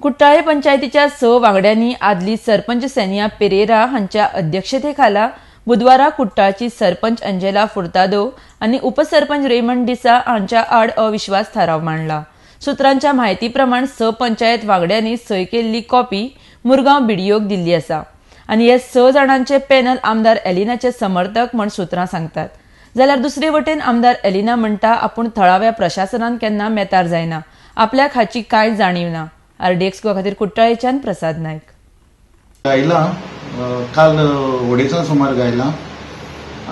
कुट्टाळे पंचायतीच्या 6 वांगड्यांनी आदली सरपंच सेनिया पेरेरा हांच्या अध्यक्षतेखाला बुधवारा कुट्टाळची सरपंच अंजेला फुर्तादो आणि उपसरपंच रेमंड डिसा हांच्या आड अविश्वास थाराव मांडला. सुत्रांच्या माहिती प्रमाण 6 पंचायत वांगड्यांनी सय केल्ली कॉपी मुरगांव बीडीओक दिल्ली आसा आणि हे 6 जाणांचे पॅनल आमदार एलिनाचे समर्थक म्हण सुत्रां सांगतात. जाल्यार दुसरे वटेन आमदार एलिना म्हणटा आपूण थळाव्या प्रशासनान केन्ना मेतार जायना, आपल्याक हाची कांय जाणीव ना. आरडीएक्स गोवा खातीर कुट्टाळेच्यान प्रसाद नायक. गायला काल वडेचा सुमार गायला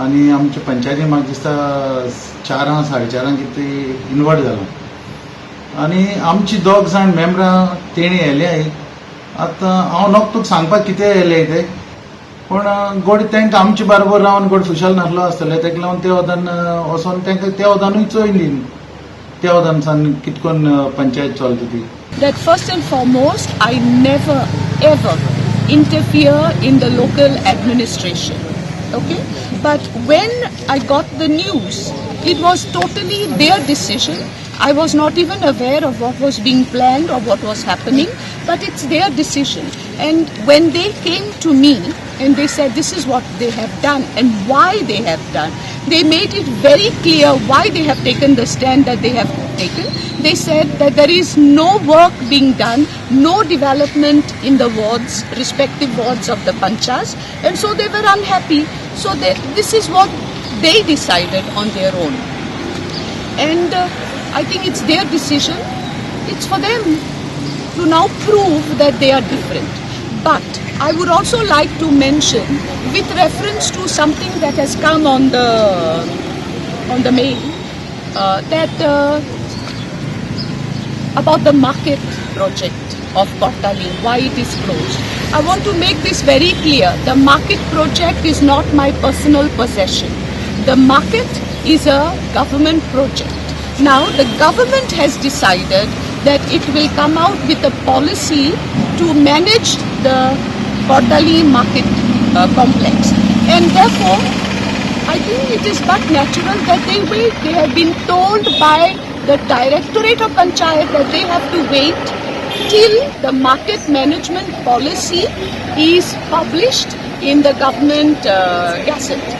आणि आमच्या पंचायती म्हाका दिसता 4 4:30 कितें इन्वर्ट जाला आणि आमची 2 जाण मेंबरां तेणी येयल्याय. आतां हांव नोक तुका सांगपाक कितें येयले ते, पण गोड तांकां आमचे बरोबर रावन गोड खुशाल नासलो आसतले, ताका लागून ते वदान वचोन तांकां त्या वदानूय चोयली, त्या वदान सावन कितकोन पंचायत चलता ती. That first and foremost, I never ever interfere in the local administration. Okay? But when I got the news, it was totally their decision. I was not even aware of what was being planned or what was happening, but it's their decision. And when they came to me and they said this is what they have done and why they have done, they made it very clear why they have taken the stand that they have taken. They said that there is no work being done, no development in the wards, respective wards of the panchas, and so they were unhappy. So this is what they decided on their own. And I think it's their decision. It's for them to now prove that they are different. But I would also like to mention, with reference to something that has come on the mail, that about the market project of Kottali, why it is closed. I want to make this very clear. The market project is not my personal possession. The market is a government project. Now, the government has decided that it will come out with a policy to manage the Kottali market complex. And therefore, I think it is but natural that they wait. They have been told by the Directorate of Panchayat that they have to wait till the market management policy is published in the government gazette.